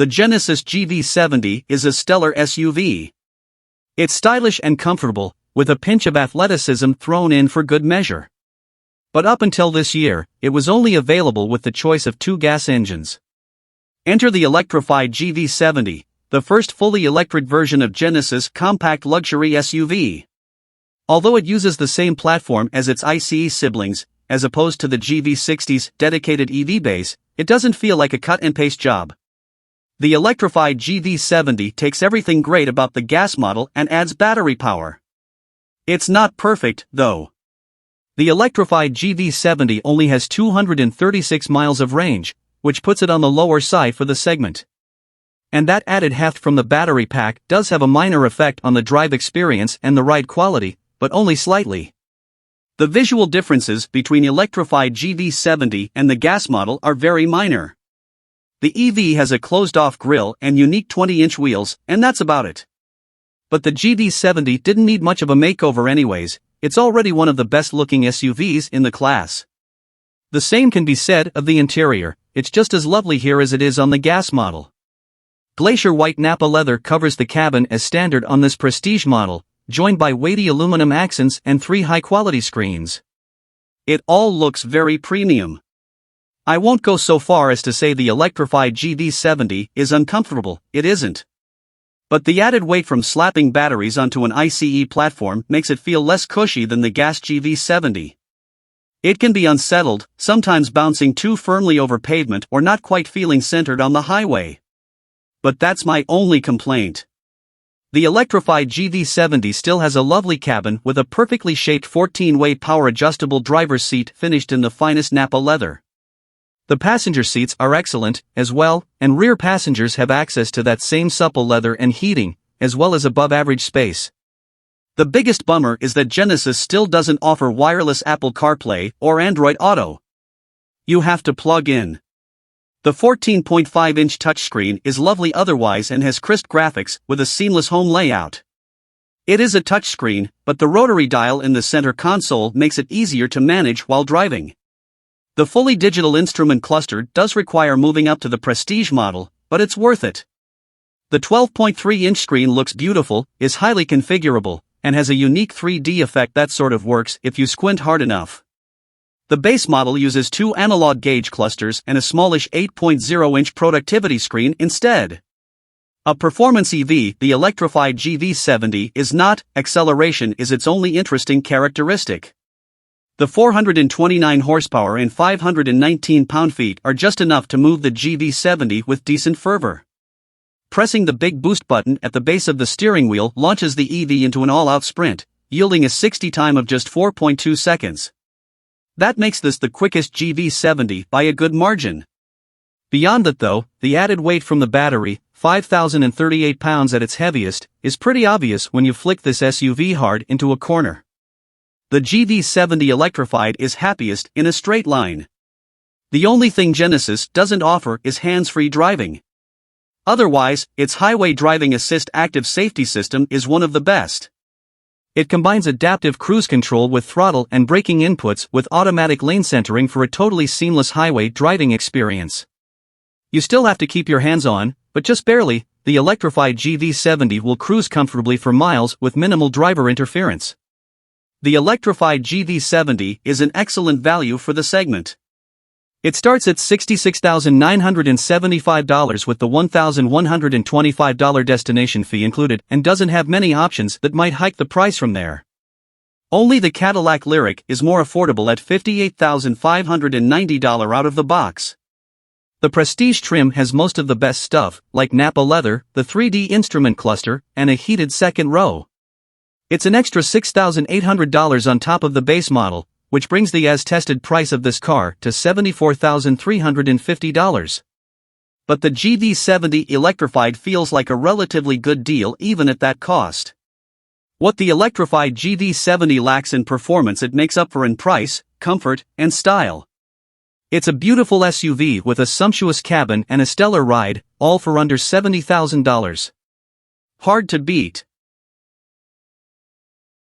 The Genesis GV70 is a stellar SUV. It's stylish and comfortable, with a pinch of athleticism thrown in for good measure. But up until this year, it was only available with the choice of two gas engines. Enter the Electrified GV70, the first fully electric version of Genesis compact luxury SUV. Although it uses the same platform as its ICE siblings, as opposed to the GV60's dedicated EV base, it doesn't feel like a cut-and-paste job. The Electrified GV70 takes everything great about the gas model and adds battery power. It's not perfect, though. The Electrified GV70 only has 236 miles of range, which puts it on the lower side for the segment. And that added heft from the battery pack does have a minor effect on the drive experience and the ride quality, but only slightly. The visual differences between Electrified GV70 and the gas model are very minor. The EV has a closed-off grille and unique 20-inch wheels, and that's about it. But the GV70 didn't need much of a makeover anyways, it's already one of the best-looking SUVs in the class. The same can be said of the interior, it's just as lovely here as it is on the gas model. Glacier white Nappa leather covers the cabin as standard on this prestige model, joined by weighty aluminum accents and 3 high-quality screens. It all looks very premium. I won't go so far as to say the Electrified GV70 is uncomfortable, it isn't. But the added weight from slapping batteries onto an ICE platform makes it feel less cushy than the gas GV70. It can be unsettled, sometimes bouncing too firmly over pavement or not quite feeling centered on the highway. But that's my only complaint. The Electrified GV70 still has a lovely cabin with a perfectly shaped 14-way power-adjustable driver's seat finished in the finest Nappa leather. The passenger seats are excellent, as well, and rear passengers have access to that same supple leather and heating, as well as above-average space. The biggest bummer is that Genesis still doesn't offer wireless Apple CarPlay or Android Auto. You have to plug in. The 14.5-inch touchscreen is lovely otherwise and has crisp graphics with a seamless home layout. It is a touchscreen, but the rotary dial in the center console makes it easier to manage while driving. The fully digital instrument cluster does require moving up to the Prestige model, but it's worth it. The 12.3-inch screen looks beautiful, is highly configurable, and has a unique 3D effect that sort of works if you squint hard enough. The base model uses 2 analog gauge clusters and a smallish 8.0-inch productivity screen instead. A performance EV, the Electrified GV70 is not, acceleration is its only interesting characteristic. The 429 horsepower and 519 pound-feet are just enough to move the GV70 with decent fervor. Pressing the big boost button at the base of the steering wheel launches the EV into an all-out sprint, yielding a 60 time of just 4.2 seconds. That makes this the quickest GV70 by a good margin. Beyond that though, the added weight from the battery, 5,038 pounds at its heaviest, is pretty obvious when you flick this SUV hard into a corner. The GV70 Electrified is happiest in a straight line. The only thing Genesis doesn't offer is hands-free driving. Otherwise, its highway driving assist active safety system is one of the best. It combines adaptive cruise control with throttle and braking inputs with automatic lane centering for a totally seamless highway driving experience. You still have to keep your hands on, but just barely. The Electrified GV70 will cruise comfortably for miles with minimal driver interference. The Electrified GV70 is an excellent value for the segment. It starts at $66,975 with the $1,125 destination fee included and doesn't have many options that might hike the price from there. Only the Cadillac Lyriq is more affordable at $58,590 out of the box. The Prestige trim has most of the best stuff, like Nappa leather, the 3D instrument cluster, and a heated second row. It's an extra $6,800 on top of the base model, which brings the as-tested price of this car to $74,350. But the GV70 Electrified feels like a relatively good deal even at that cost. What the Electrified GV70 lacks in performance it makes up for in price, comfort, and style. It's a beautiful SUV with a sumptuous cabin and a stellar ride, all for under $70,000. Hard to beat.